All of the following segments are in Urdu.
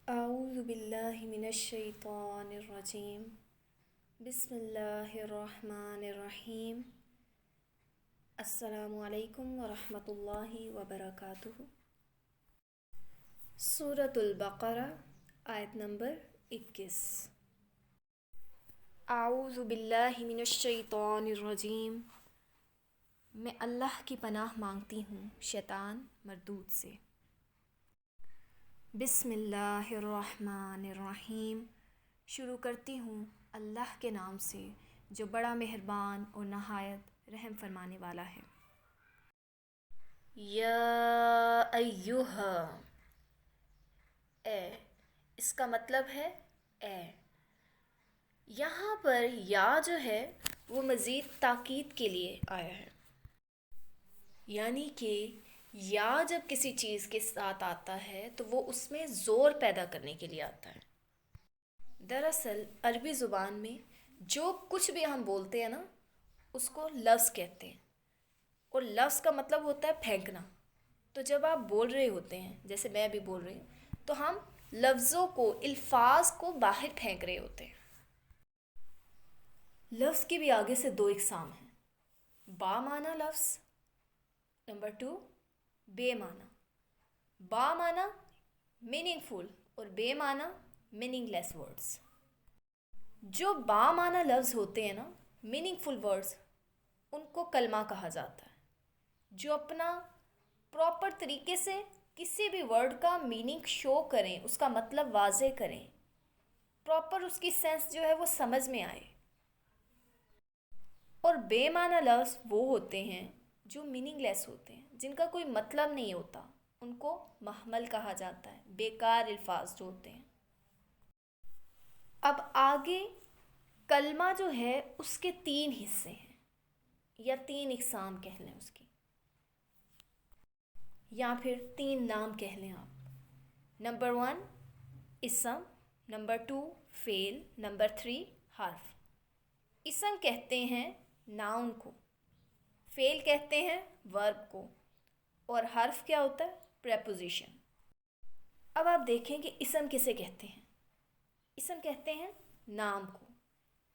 اعوذ باللہ من الشیطان الرجیم بسم اللہ الرحمن الرحیم السلام علیکم ورحمۃ اللہ وبرکاتہ۔ سورۃ البقرہ آیت نمبر 21۔ اعوذ باللہ من الشیطان الرجیم، میں اللہ کی پناہ مانگتی ہوں شیطان مردود سے۔ بسم اللہ الرحمن الرحیم، شروع کرتی ہوں اللہ کے نام سے جو بڑا مہربان اور نہایت رحم فرمانے والا ہے۔ یا ایہا، اے، اس کا مطلب ہے اے۔ یہاں پر یا جو ہے وہ مزید تاکید کے لیے آیا ہے، یعنی کہ یا جب کسی چیز کے ساتھ آتا ہے تو وہ اس میں زور پیدا کرنے کے لیے آتا ہے۔ دراصل عربی زبان میں جو کچھ بھی ہم بولتے ہیں نا اس کو لفظ کہتے ہیں، اور لفظ کا مطلب ہوتا ہے پھینکنا۔ تو جب آپ بول رہے ہوتے ہیں، جیسے میں بھی بول رہی ہوں، تو ہم لفظوں کو، الفاظ کو باہر پھینک رہے ہوتے ہیں۔ لفظ کی بھی آگے سے دو اقسام ہیں، با معنی لفظ، نمبر 2 بے معنی۔ با معنی میننگ فل اور بے معنی میننگ لیس ورڈز۔ جو با معنی لفظ ہوتے ہیں نا، میننگ فل ورڈز، ان کو کلمہ کہا جاتا ہے، جو اپنا پراپر طریقے سے کسی بھی ورڈ کا میننگ شو کریں، اس کا مطلب واضح کریں، پراپر اس کی سینس جو ہے وہ سمجھ میں آئے۔ اور بے معنی لفظ وہ ہوتے ہیں جو میننگ لیس ہوتے ہیں، جن کا کوئی مطلب نہیں ہوتا، ان کو محمل کہا جاتا ہے، بیکار الفاظ جو ہوتے ہیں۔ اب آگے کلمہ جو ہے اس کے 3 حصے ہیں، یا 3 اقسام کہہ لیں اس کی، یا پھر 3 نام کہہ لیں آپ۔ نمبر 1 اسم، نمبر 2 فعل، نمبر 3 حرف۔ اسم کہتے ہیں ناؤن کو، فعل کہتے ہیں ورب کو، اور حرف کیا ہوتا ہے؟ پریپوزیشن۔ اب آپ دیکھیں کہ اسم کسے کہتے ہیں۔ اسم کہتے ہیں نام کو،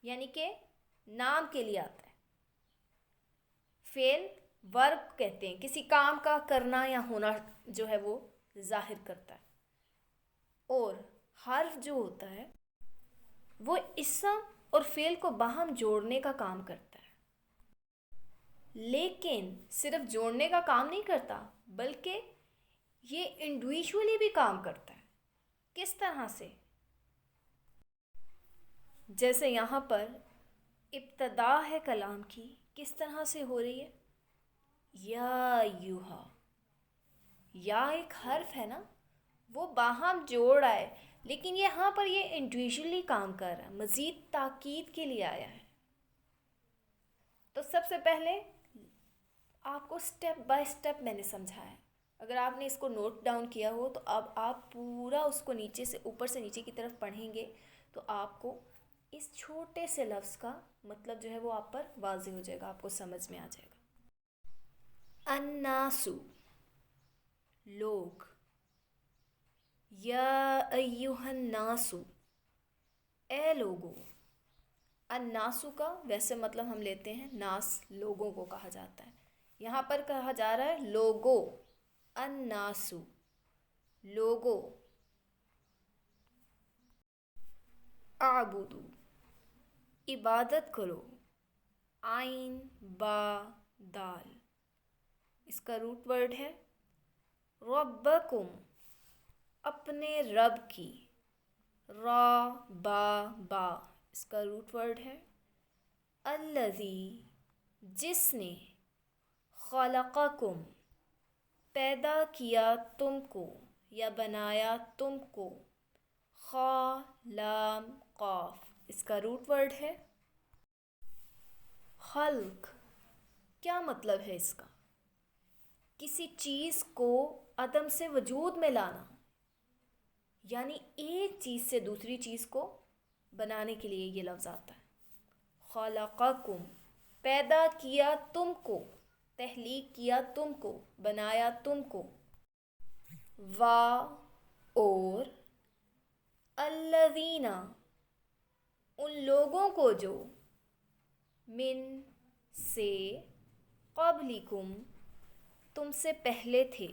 یعنی کہ نام کے لیے آتا ہے۔ فعل ورب کہتے ہیں کسی کام کا کرنا یا ہونا جو ہے وہ ظاہر کرتا ہے، اور حرف جو ہوتا ہے وہ اسم اور فعل کو باہم جوڑنے کا کام کرتا ہے، لیکن صرف جوڑنے کا کام نہیں کرتا بلکہ یہ انڈیویجولی بھی کام کرتا ہے۔ کس طرح سے؟ جیسے یہاں پر ابتدا ہے کلام کی، کس طرح سے ہو رہی ہے؟ یا ایہا، یا ایک حرف ہے نا، وہ باہم جوڑ رہا ہے، لیکن یہاں پر یہ انڈیویجولی کام کر رہا ہے، مزید تاکید کے لیے آیا ہے۔ تو سب سے پہلے آپ کو سٹیپ بائی سٹیپ میں نے سمجھایا ہے، اگر آپ نے اس کو نوٹ ڈاؤن کیا ہو تو اب آپ پورا اس کو نیچے سے اوپر سے نیچے کی طرف پڑھیں گے تو آپ کو اس چھوٹے سے لفظ کا مطلب جو ہے وہ آپ پر واضح ہو جائے گا، آپ کو سمجھ میں آ جائے گا۔ الناسو، لوگ۔ یا ایہا الناسو، اے لوگو۔ الناسو کا ویسے مطلب ہم لیتے ہیں ناس، لوگوں کو کہا جاتا ہے، یہاں پر کہا جا رہا ہے لوگو، الناسو، لوگو۔ اعبدو، عبادت کرو، عین با دال، اس کا روٹ ورڈ ہے ربکم، اپنے رب کی، را با با، اس کا روٹ ورڈ ہے الذی، جس نے، خلقکم، پیدا کیا تم کو یا بنایا تم کو، خا لام قاف، اس کا روٹ ورڈ ہے خلق۔ کیا مطلب ہے اس کا؟ کسی چیز کو عدم سے وجود میں لانا، یعنی ایک چیز سے دوسری چیز کو بنانے کے لیے یہ لفظ آتا ہے۔ خلقکم، پیدا کیا تم کو، تخلیق کیا تم کو، بنایا تم کو۔ وا، اور، الذین ان لوگوں کو جو من سے قبلکم تم سے پہلے تھے.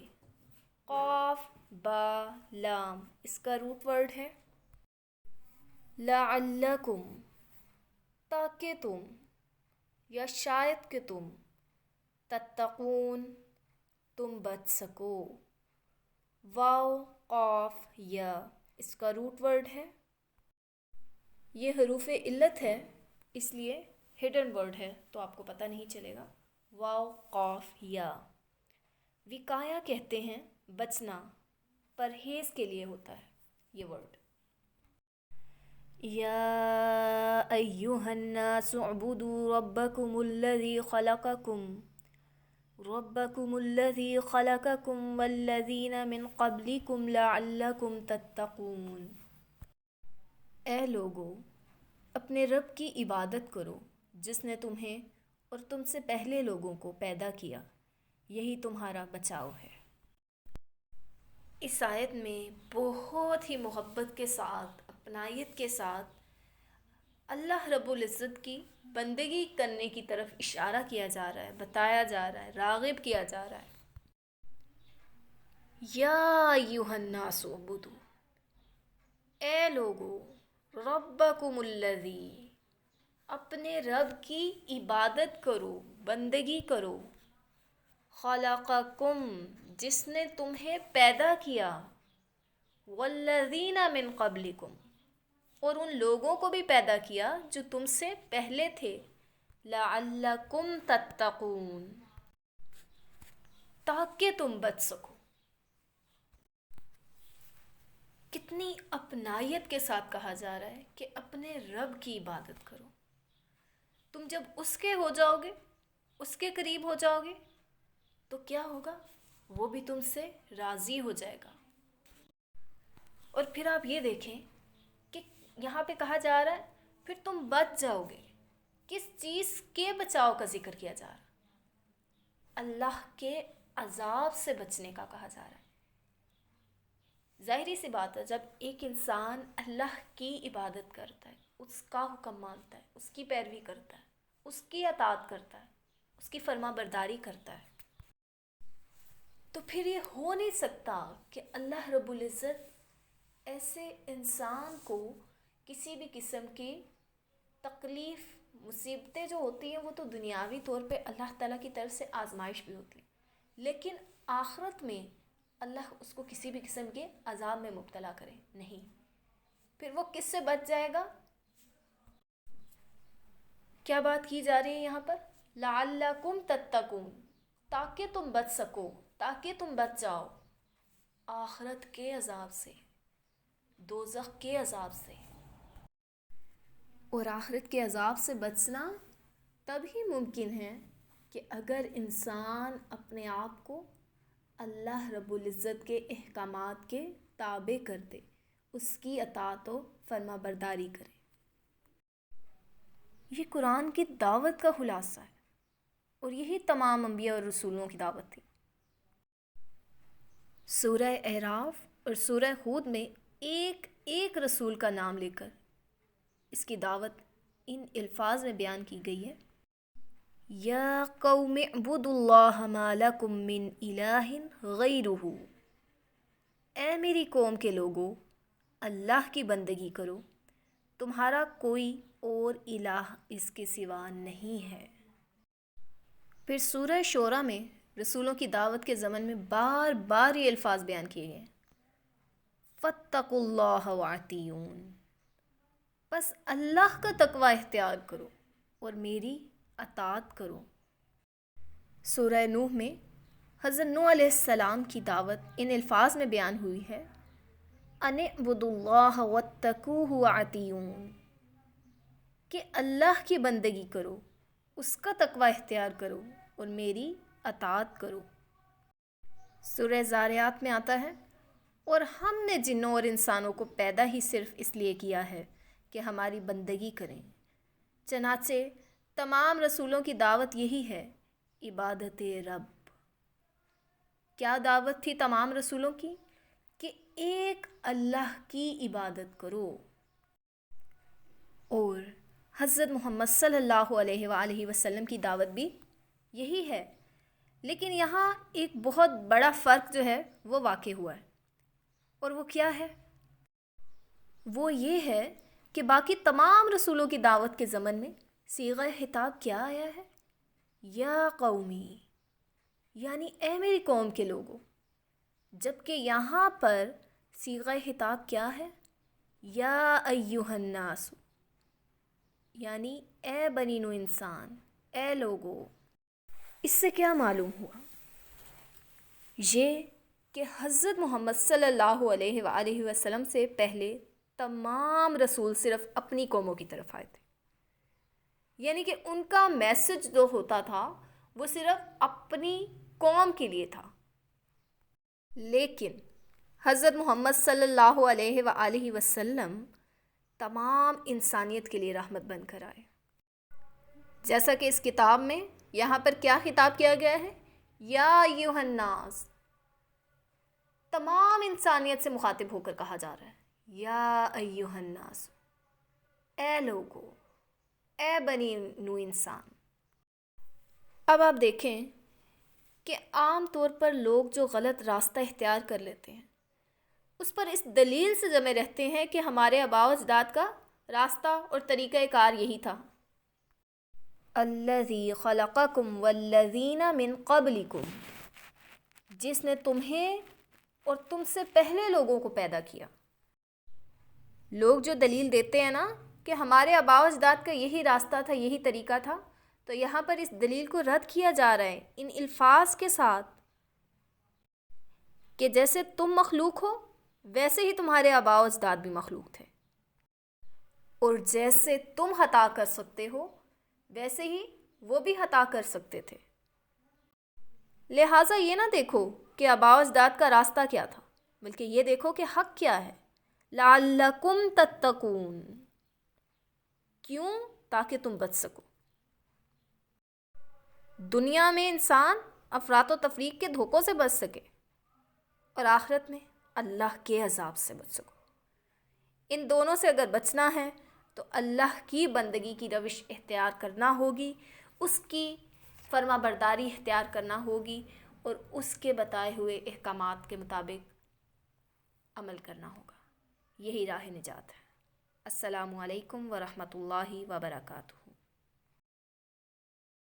قاف با لام اس کا روٹ ورڈ ہے. لعلکم تاکہ تم یا شاید کہ تم تتقون تم بچ سکو. واو قاف یا اس کا روٹ ورڈ ہے. یہ حروف علت ہے اس لیے ہڈن ورڈ ہے تو آپ کو پتہ نہیں چلے گا. واو قاف یا. وقایا کہتے ہیں بچنا، پرہیز کے لیے ہوتا ہے یہ ورڈ. یا ایہا الناس اعبدوا ربکم الذی خلقکم والذین من قبلکم لعلکم تتقون. اے لوگو اپنے رب کی عبادت کرو جس نے تمہیں اور تم سے پہلے لوگوں کو پیدا کیا، یہی تمہارا بچاؤ ہے. اس آیت میں بہت ہی محبت کے ساتھ، اپنائیت کے ساتھ اللہ رب العزت کی بندگی کرنے کی طرف اشارہ کیا جا رہا ہے، بتایا جا رہا ہے، راغب کیا جا رہا ہے. یا ایھا الناس اعبدوا، اے لوگو ربکم الذی اپنے رب کی عبادت کرو، بندگی کرو. خلقکم جس نے تمہیں پیدا کیا، والذین من قبلکم اور ان لوگوں کو بھی پیدا کیا جو تم سے پہلے تھے. لعلکم تتقون تاکہ تم بچ سکو. کتنی اپنائیت کے ساتھ کہا جا رہا ہے کہ اپنے رب کی عبادت کرو. تم جب اس کے ہو جاؤ گے، اس کے قریب ہو جاؤ گے تو کیا ہوگا؟ وہ بھی تم سے راضی ہو جائے گا. اور پھر آپ یہ دیکھیں کہ یہاں پہ کہا جا رہا ہے پھر تم بچ جاؤ گے. کس چیز کے بچاؤ کا ذکر کیا جا رہا ہے؟ اللہ کے عذاب سے بچنے کا کہا جا رہا ہے. ظاہری سی بات ہے، جب ایک انسان اللہ کی عبادت کرتا ہے، اس کا حکم مانتا ہے، اس کی پیروی کرتا ہے، اس کی اطاعت کرتا ہے، اس کی فرما برداری کرتا ہے، تو پھر یہ ہو نہیں سکتا کہ اللہ رب العزت ایسے انسان کو کسی بھی قسم کی تکلیف، مصیبتیں جو ہوتی ہیں وہ تو دنیاوی طور پہ اللہ تعالیٰ کی طرف سے آزمائش بھی ہوتی ہے، لیکن آخرت میں اللہ اس کو کسی بھی قسم کے عذاب میں مبتلا کرے نہیں. پھر وہ کس سے بچ جائے گا؟ کیا بات کی جا رہی ہے یہاں پر؟ لعلکم تتقون تاکہ تم بچ سکو، تاکہ تم بچ جاؤ آخرت کے عذاب سے، دوزخ کے عذاب سے. اور آخرت کے عذاب سے بچنا تب ہی ممکن ہے کہ اگر انسان اپنے آپ کو اللہ رب العزت کے احکامات کے تابع کر دے، اس کی اطاعت و فرما برداری کرے. یہ قرآن کی دعوت کا خلاصہ ہے اور یہی تمام انبیاء اور رسولوں کی دعوت تھی. سورہ اعراف اور سورہ ہود میں ایک ایک رسول کا نام لے کر اس کی دعوت ان الفاظ میں بیان کی گئی ہے. یا قوم اعبدوا اللہ ما لکم من الہ غیرہ، اے میری قوم کے لوگو اللہ کی بندگی کرو، تمہارا کوئی اور الہ اس کے سوا نہیں ہے. پھر سورہ شورى میں رسولوں کی دعوت کے ضمن میں بار بار یہ الفاظ بیان کیے گئے. فاتقوا اللہ وَأَطِیعُونِ، بس اللہ کا تقوی اختیار کرو اور میری اطاعت کرو. سورہ نوح میں حضرت نوح علیہ السلام کی دعوت ان الفاظ میں بیان ہوئی ہے. ان اعبدوا اللہ واتقوہ وَأَطِیعُونِ، کہ اللہ کی بندگی کرو، اس کا تقوی اختیار کرو اور میری اطاعت کرو. سورہ زاریات میں آتا ہے اور ہم نے جنوں اور انسانوں کو پیدا ہی صرف اس لیے کیا ہے کہ ہماری بندگی کریں. چنانچہ تمام رسولوں کی دعوت یہی ہے، عبادت رب. کیا دعوت تھی تمام رسولوں کی؟ کہ ایک اللہ کی عبادت کرو۔ اور حضرت محمد صلی اللہ علیہ وآلہ وسلم کی دعوت بھی یہی ہے، لیکن یہاں ایک بہت بڑا فرق جو ہے وہ واقع ہوا ہے، اور وہ کیا ہے؟ وہ یہ ہے کہ باقی تمام رسولوں کی دعوت کے ضمن میں صیغہ خطاب کیا آیا ہے؟ یا قومی، یعنی اے میری قوم کے لوگوں، جبکہ یہاں پر صیغہ خطاب کیا ہے؟ یا ایہا الناس، یعنی اے بنی نو انسان، اے لوگو۔ اس سے کیا معلوم ہوا؟ یہ کہ حضرت محمد صلی اللہ علیہ وآلہ وسلم سے پہلے تمام رسول صرف اپنی قوموں کی طرف آئے تھے، یعنی کہ ان کا میسج جو ہوتا تھا وہ صرف اپنی قوم کے لیے تھا، لیکن حضرت محمد صلی اللہ علیہ وآلہ وسلم تمام انسانیت کے لیے رحمت بن کر آئے۔ جیسا کہ اس کتاب میں یہاں پر کیا خطاب کیا گیا ہے؟ یا ایھا الناس، تمام انسانیت سے مخاطب ہو کر کہا جا رہا ہے، یا ایھا الناس، اے لوگو، اے بنی نو انسان۔ اب آپ دیکھیں کہ عام طور پر لوگ جو غلط راستہ اختیار کر لیتے ہیں اس پر اس دلیل سے جمے رہتے ہیں کہ ہمارے آباء و اجداد کا راستہ اور طریقہ کار یہی تھا، الذی خلقکم والذین من قبلکم، جس نے تمہیں اور تم سے پہلے لوگوں کو پیدا کیا۔ لوگ جو دلیل دیتے ہیں نا کہ ہمارے آباء و اجداد کا یہی راستہ تھا، یہی طریقہ تھا، تو یہاں پر اس دلیل کو رد کیا جا رہا ہے ان الفاظ کے ساتھ کہ جیسے تم مخلوق ہو ویسے ہی تمہارے آباء و اجداد بھی مخلوق تھے، اور جیسے تم خطا کر سکتے ہو ویسے ہی وہ بھی خطا کر سکتے تھے۔ لہٰذا یہ نہ دیکھو کہ آباء و اجداد کا راستہ کیا تھا، بلکہ یہ دیکھو کہ حق کیا ہے، لعلکم تتقون، کیوں؟ تاکہ تم بچ سکو۔ دنیا میں انسان افراط و تفریق کے دھوکوں سے بچ سکے، اور آخرت میں اللہ کے عذاب سے بچ سکو۔ ان دونوں سے اگر بچنا ہے تو اللہ کی بندگی کی روش اختیار کرنا ہوگی، اس کی فرما برداری اختیار کرنا ہوگی، اور اس کے بتائے ہوئے احکامات کے مطابق عمل کرنا ہوگا۔ یہی راہ نجات ہے۔ السلام علیکم ورحمۃ اللہ وبرکاتہ۔